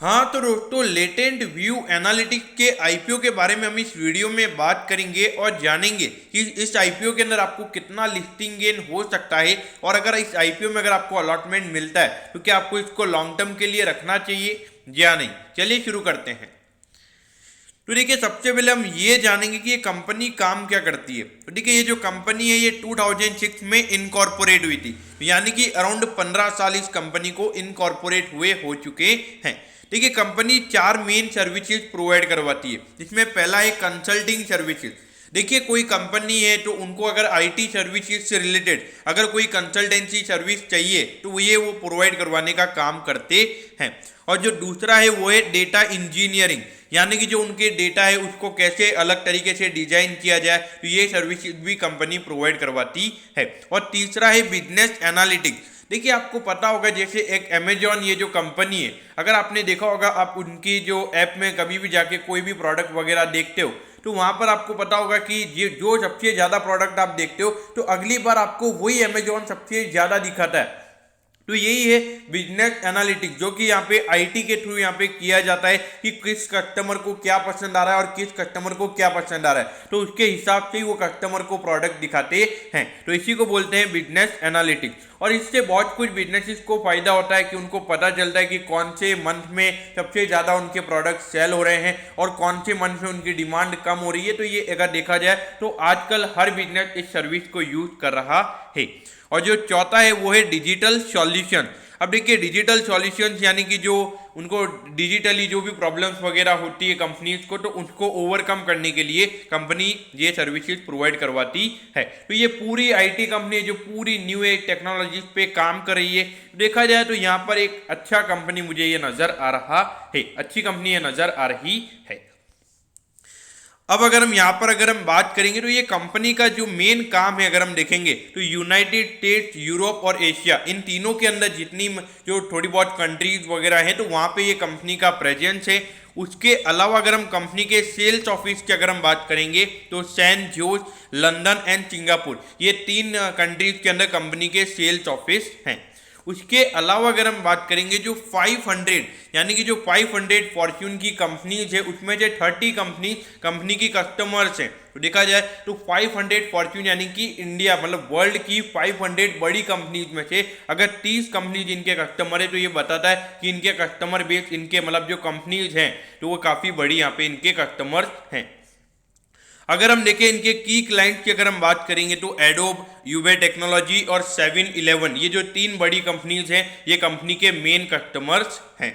हाँ तो दोस्तों, लेटेंट व्यू एनालिटिक्स के आईपीओ के बारे में हम इस वीडियो में बात करेंगे और जानेंगे कि इस आईपीओ के अंदर आपको कितना लिस्टिंग गेन हो सकता है, और अगर इस आईपीओ में अगर आपको अलॉटमेंट मिलता है तो क्या आपको इसको लॉन्ग टर्म के लिए रखना चाहिए या नहीं। चलिए शुरू करते हैं। तो देखिए, सबसे पहले हम ये जानेंगे कि ये कंपनी काम क्या करती है। तो देखिए, ये जो कंपनी है ये 2006 में इनकॉर्पोरेट हुई थी, यानी कि अराउंड 15 साल इस कंपनी को इनकॉर्पोरेट हुए हो चुके हैं। देखिए, कंपनी 4 मेन सर्विसेज प्रोवाइड करवाती है, जिसमें पहला है कंसल्टिंग सर्विसेज। देखिए, कोई कंपनी है तो उनको अगर आईटी सर्विसेज से रिलेटेड अगर कोई कंसल्टेंसी सर्विस चाहिए तो ये वो प्रोवाइड करवाने का काम करते हैं। और जो दूसरा है वो है डेटा इंजीनियरिंग, यानी कि जो उनके डेटा है उसको कैसे अलग तरीके से डिजाइन किया जाए, तो ये सर्विसेज भी कंपनी प्रोवाइड करवाती है। और तीसरा है बिजनेस एनालिटिक्स। देखिए, आपको पता होगा जैसे एक अमेजॉन ये जो कंपनी है, अगर आपने देखा होगा, आप उनकी जो ऐप में कभी भी जाके कोई भी प्रोडक्ट वगैरह देखते हो तो वहां पर आपको पता होगा कि ये जो सबसे ज़्यादा प्रोडक्ट आप देखते हो तो अगली बार आपको वही अमेजॉन सबसे ज़्यादा दिखाता है। तो यही है बिजनेस एनालिटिक्स, जो कि यहाँ पे आईटी के थ्रू यहाँ पे किया जाता है कि किस कस्टमर को क्या पसंद आ रहा है और किस कस्टमर को क्या पसंद आ रहा है, तो उसके हिसाब से ही वो कस्टमर को प्रोडक्ट दिखाते हैं। तो इसी को बोलते हैं बिजनेस एनालिटिक्स। और इससे बहुत कुछ बिजनेसेस को फायदा होता है कि उनको पता चलता है कि कौन से मंथ में सबसे ज़्यादा उनके प्रोडक्ट सेल हो रहे हैं और कौन से मंथ में उनकी डिमांड कम हो रही है। तो ये अगर देखा जाए तो आजकल हर बिजनेस इस सर्विस को यूज कर रहा है। और जो चौथा है वो है डिजिटल सॉल्यूशन। अब देखिए, डिजिटल सॉल्यूशंस यानी कि जो उनको डिजिटली जो भी प्रॉब्लम्स वगैरह होती है कंपनीज को, तो उसको ओवरकम करने के लिए कंपनी ये सर्विसेज प्रोवाइड करवाती है। तो ये पूरी आईटी कंपनी जो पूरी न्यू एज टेक्नोलॉजीज पे काम कर रही है, देखा जाए तो यहाँ पर एक अच्छा कंपनी मुझे ये नजर आ रहा है, अच्छी कंपनी ये नजर आ रही है। अब अगर हम यहाँ पर अगर हम बात करेंगे तो ये कंपनी का जो मेन काम है अगर हम देखेंगे तो यूनाइटेड स्टेट्स, यूरोप और एशिया, इन तीनों के अंदर जितनी जो थोड़ी बहुत कंट्रीज वगैरह हैं तो वहाँ पे ये कंपनी का प्रेजेंस है। उसके अलावा अगर हम कंपनी के सेल्स ऑफिस की अगर हम बात करेंगे तो San Jose, London and Singapore, ये 3 कंट्रीज के अंदर कंपनी के सेल्स ऑफिस हैं। उसके अलावा अगर हम बात करेंगे जो 500 यानी कि जो 500 फॉर्च्यून की कंपनीज है उसमें से 30 कंपनी की कस्टमर्स हैं। तो देखा जाए तो 500 फॉर्च्यून यानी कि इंडिया मतलब वर्ल्ड की 500 बड़ी कंपनीज में से अगर 30 कंपनीज इनके कस्टमर है तो ये बताता है कि इनके कस्टमर बेस, इनके मतलब जो कंपनीज हैं तो वो काफ़ी बड़ी यहाँ पे इनके कस्टमर्स हैं। अगर हम देखें इनके की क्लाइंट्स की अगर हम बात करेंगे तो एडोब, यूबे टेक्नोलॉजी और 7-Eleven, ये जो 3 बड़ी कंपनीज हैं ये कंपनी के मेन कस्टमर्स हैं।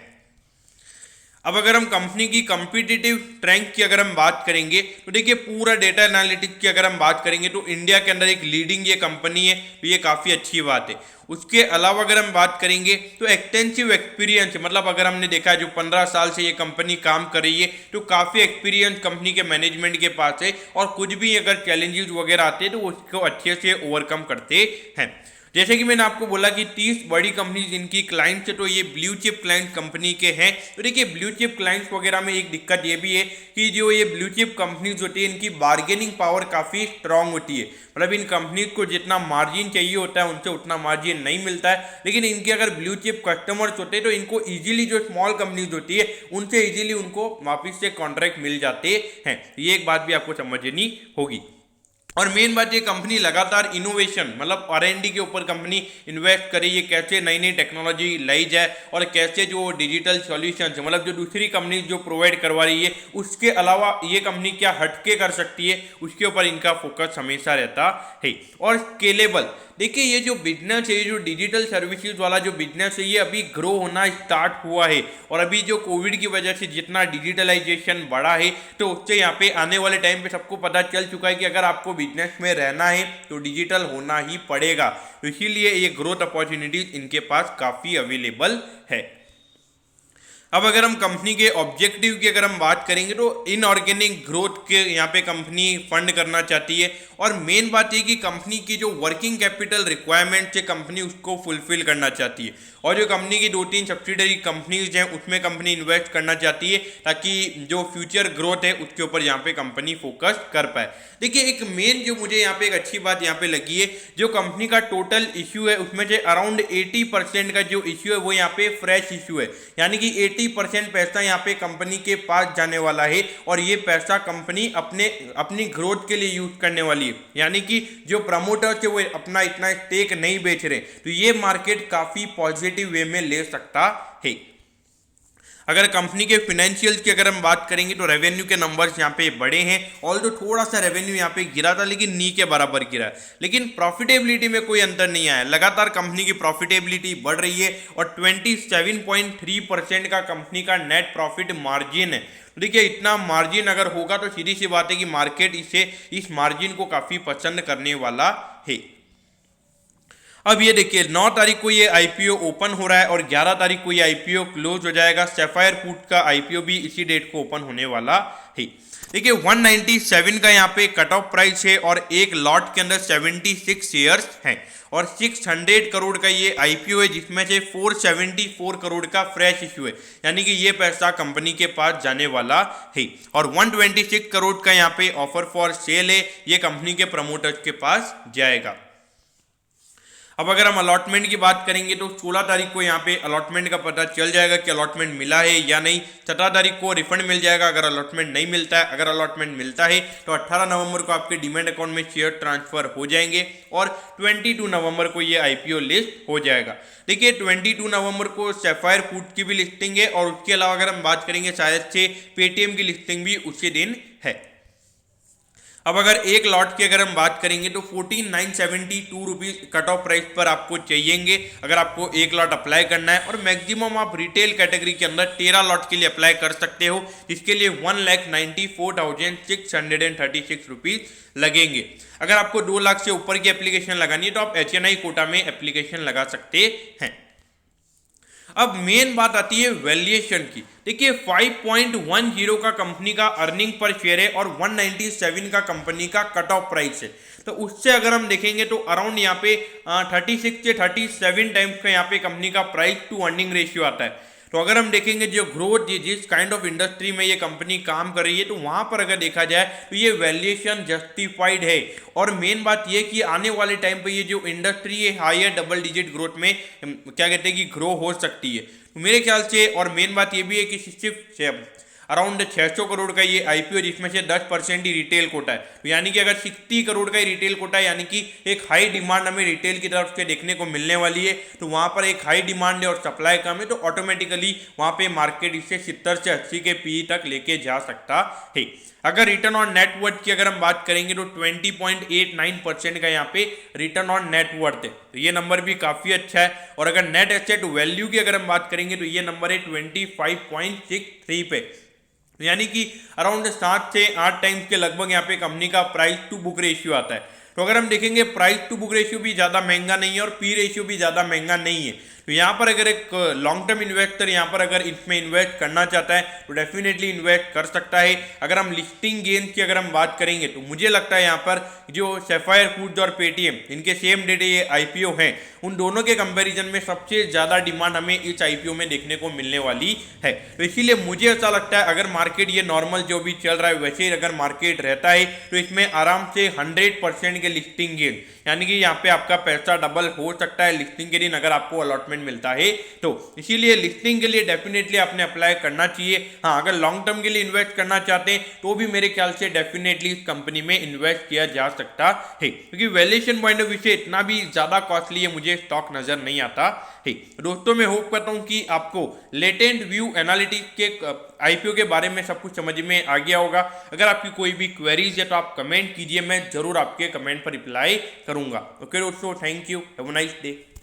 अब अगर हम कंपनी की कॉम्पिटिटिव स्ट्रेंथ की अगर हम बात करेंगे तो देखिए, पूरा डेटा एनालिटिक्स की अगर हम बात करेंगे तो इंडिया के अंदर एक लीडिंग ये कंपनी है, तो ये काफ़ी अच्छी बात है। उसके अलावा अगर हम बात करेंगे तो एक्सटेंसिव एक्सपीरियंस, मतलब अगर हमने देखा है जो 15 साल से ये कंपनी काम कर रही है तो काफ़ी एक्सपीरियंस कंपनी के मैनेजमेंट के पास है, और कुछ भी अगर चैलेंजेस वगैरह आते हैं तो उसको अच्छे से ओवरकम करते हैं। जैसे कि मैंने आपको बोला कि 30 बड़ी कंपनीज इनकी क्लाइंट्स है, तो ये ब्लू चिप क्लाइंट कंपनी के हैं। तो देखिए, ब्लू चिप क्लाइंट्स वगैरह में एक दिक्कत ये भी है कि जो ये ब्लू चिप कंपनीज होती है इनकी बार्गेनिंग पावर काफ़ी स्ट्रांग होती है, मतलब इन कंपनीज को जितना मार्जिन चाहिए होता है उनसे उतना मार्जिन नहीं मिलता है। लेकिन इनके अगर ब्लू चिप कस्टमर्स होते हैं तो इनको ईजिली जो स्मॉल कंपनीज होती है उनसे ईजिली उनको वापिस से कॉन्ट्रैक्ट मिल जाते हैं। ये एक बात भी आपको समझनी होगी। और मेन बात, ये कंपनी लगातार इनोवेशन मतलब R&D के ऊपर कंपनी इन्वेस्ट कर रही है, कैसे नई नई टेक्नोलॉजी लाई जाए और कैसे जो डिजिटल सॉल्यूशंस मतलब जो दूसरी कंपनी जो प्रोवाइड करवा रही है उसके अलावा ये कंपनी क्या हटके कर सकती है, उसके ऊपर इनका फोकस हमेशा रहता है। और स्केलेबल, देखिए ये जो बिजनेस है, ये जो डिजिटल सर्विसेज वाला जो बिजनेस है ये अभी ग्रो होना स्टार्ट हुआ है, और अभी जो कोविड की वजह से जितना डिजिटलाइजेशन बढ़ा है तो उससे यहाँ पे आने वाले टाइम पे सबको पता चल चुका है कि अगर आपको बिजनेस में रहना है तो डिजिटल होना ही पड़ेगा। तो इसीलिए ये ग्रोथ अपॉर्चुनिटीज इनके पास काफ़ी अवेलेबल है। अब अगर हम कंपनी के ऑब्जेक्टिव की अगर हम बात करेंगे तो इनऑर्गेनिक ग्रोथ के यहाँ पे कंपनी फंड करना चाहती है, और मेन बात ये कि कंपनी की जो वर्किंग कैपिटल रिक्वायरमेंट है कंपनी उसको फुलफिल करना चाहती है, और जो कंपनी की 2-3 सब्सिडरी कंपनीज हैं उसमें कंपनी इन्वेस्ट करना चाहती है ताकि जो फ्यूचर ग्रोथ है उसके ऊपर यहाँ पे कंपनी फोकस कर पाए। देखिए, एक मेन जो मुझे यहाँ पे एक अच्छी बात यहाँ पे लगी है, जो कंपनी का टोटल इश्यू है उसमें से अराउंड 80% का जो इश्यू है वो यहाँ पे फ्रेश इश्यू है, यानी कि 80% पैसा यहाँ पे कंपनी के पास जाने वाला है और ये पैसा कंपनी अपनी ग्रोथ के लिए यूज करने वाली है, यानी कि जो प्रमोटर्स है वो अपना इतना स्टेक नहीं बेच रहे, तो ये मार्केट काफी पॉजिटिव वे में ले सकता है। अगर कंपनी के फाइनेंशियल्स की अगर हम बात करेंगे तो रेवेन्यू के नंबर्स यहाँ पे बड़े हैं, ऑल्दो थोड़ा सा रेवेन्यू यहाँ पे गिरा था लेकिन नी के बराबर गिरा है, लेकिन प्रॉफिटेबिलिटी में कोई अंतर नहीं आया। लगातार कंपनी की प्रॉफिटेबिलिटी बढ़ रही है और 27.3% का कंपनी का नेट प्रॉफिट मार्जिन है। देखिए इतना मार्जिन अगर होगा तो सीधी सी बात है कि मार्केट इस मार्जिन को काफी पसंद करने वाला है। अब ये देखिए 9 तारीख को ये आईपीओ ओपन हो रहा है और 11 तारीख को ये आईपीओ क्लोज हो जाएगा। सैफायर फूड का आईपीओ भी इसी डेट को ओपन होने वाला है। देखिए 197 का यहाँ पे कट ऑफ प्राइस है और एक लॉट के अंदर 76 शेयर्स हैं और 600 करोड़ का ये आईपीओ है, जिसमें से 474 करोड़ का फ्रेश इश्यू है, यानी कि ये पैसा कंपनी के पास जाने वाला है और 126 करोड़ का यहाँ पे ऑफर फॉर सेल है, ये कंपनी के प्रमोटर्स के पास जाएगा। अब अगर हम अलॉटमेंट की बात करेंगे तो 16 तारीख को यहाँ पे अलॉटमेंट का पता चल जाएगा कि अलॉटमेंट मिला है या नहीं। 17 तारीख को रिफंड मिल जाएगा अगर अलॉटमेंट नहीं मिलता है। अगर अलॉटमेंट मिलता है तो 18 नवंबर को आपके डीमैट अकाउंट में शेयर ट्रांसफर हो जाएंगे और 22 नवंबर को ये आईपीओ लिस्ट हो जाएगा। देखिए 22 नवंबर को सैफायर फूड की भी लिस्टिंग है और उसके अलावा अगर हम बात करेंगे शायद से पेटीएम की लिस्टिंग भी उसी दिन है। अब अगर एक लॉट की अगर हम बात करेंगे तो 14,972 रुपीज कट ऑफ प्राइस पर आपको चाहिएंगे अगर आपको एक लॉट अप्लाई करना है और मैक्सिमम आप रिटेल कैटेगरी के अंदर 13 लॉट के लिए अप्लाई कर सकते हो, जिसके लिए 1,94,636 रुपीज लगेंगे। अगर आपको 2 लाख से ऊपर की एप्लीकेशन लगानी है तो आप HNI कोटा में एप्लीकेशन लगा सकते हैं। अब मेन बात आती है वैल्यूएशन की। देखिए 5.10 का कंपनी का अर्निंग पर शेयर है और 197 का कंपनी का कट ऑफ प्राइस है, तो उससे अगर हम देखेंगे तो अराउंड यहाँ पे 36 से 37 टाइम्स का यहाँ पे कंपनी का प्राइस टू अर्निंग रेशियो आता है। तो अगर हम देखेंगे जो ग्रोथ जिस काइंड ऑफ इंडस्ट्री में ये कंपनी काम कर रही है तो वहां पर अगर देखा जाए तो ये वैल्यूएशन जस्टिफाइड है और मेन बात ये कि आने वाले टाइम पे ये जो इंडस्ट्री है हायर डबल डिजिट ग्रोथ में क्या कहते हैं कि ग्रो हो सकती है। तो मेरे ख्याल से और मेन बात ये भी है कि सिर्फ अराउंड 600 करोड़ का ये आईपीओ, जिसमें से 10% ही रिटेल कोटा है, तो यानी कि अगर 60 करोड़ का ही रिटेल कोटा है, यानी कि एक हाई डिमांड हमें रिटेल की तरफ से देखने को मिलने वाली है। तो वहां पर एक हाई डिमांड है और सप्लाई कम है, तो ऑटोमेटिकली वहां पे मार्केट इसे 70 से 80 के पी तक लेके जा सकता है। अगर रिटर्न ऑन नेटवर्थ की अगर हम बात करेंगे तो 20.89% का यहाँ पे रिटर्न ऑन नेटवर्थ है, तो ये नंबर भी काफी अच्छा है। और अगर नेट एसेट वैल्यू की अगर हम बात करेंगे तो ये नंबर है 25.63 पे, यानी कि अराउंड 7 से 8 टाइम्स के लगभग यहाँ पे कंपनी का प्राइस टू बुक रेशियो आता है। तो अगर हम देखेंगे प्राइस टू बुक रेशियो भी ज़्यादा महंगा नहीं है और पी रेशियो भी ज़्यादा महंगा नहीं है, तो यहाँ पर अगर एक लॉन्ग टर्म इन्वेस्टर यहाँ पर अगर इसमें इन्वेस्ट करना चाहता है तो डेफिनेटली इन्वेस्ट कर सकता है। अगर हम लिस्टिंग गेन की अगर हम बात करेंगे तो मुझे लगता है यहाँ पर जो सैफायर फूड्स और पेटीएम इनके सेम डेट ये आईपीओ हैं, उन दोनों के कंपैरिजन में सबसे ज़्यादा डिमांड हमें इस आईपीओ में देखने को मिलने वाली है। तो इसीलिए मुझे ऐसा लगता है अगर मार्केट ये नॉर्मल जो भी चल रहा है वैसे ही अगर मार्केट रहता है तो इसमें आराम से 100% के लिस्टिंग गेन, यानी कि यहाँ पे आपका पैसा डबल हो सकता है लिस्टिंग के दिन अगर आपको अलॉटमेंट मिलता है तो। इसीलिए लिस्टिंग के लिए डेफिनेटली आपने अप्लाई करना चाहिए। हाँ, अगर लॉन्ग टर्म के लिए इन्वेस्ट करना चाहते हैं तो भी मेरे ख्याल से डेफिनेटली इस कंपनी में इन्वेस्ट किया जा सकता है, क्योंकि वैल्यूएशन पॉइंट ऑफ व्यू से इतना भी ज्यादा कॉस्टली है मुझे स्टॉक नजर नहीं आता है। दोस्तों मैं होप करता हूं कि आपको लेटेंट व्यू एनालिटिक्स के आईपीओ के बारे में सब कुछ समझ में आ गया होगा। अगर आपकी कोई भी क्वेरीज है तो आप कमेंट कीजिए, मैं जरूर आपके कमेंट पर रिप्लाई करूंगा। ओके दोस्तों, thank you, have a nice day.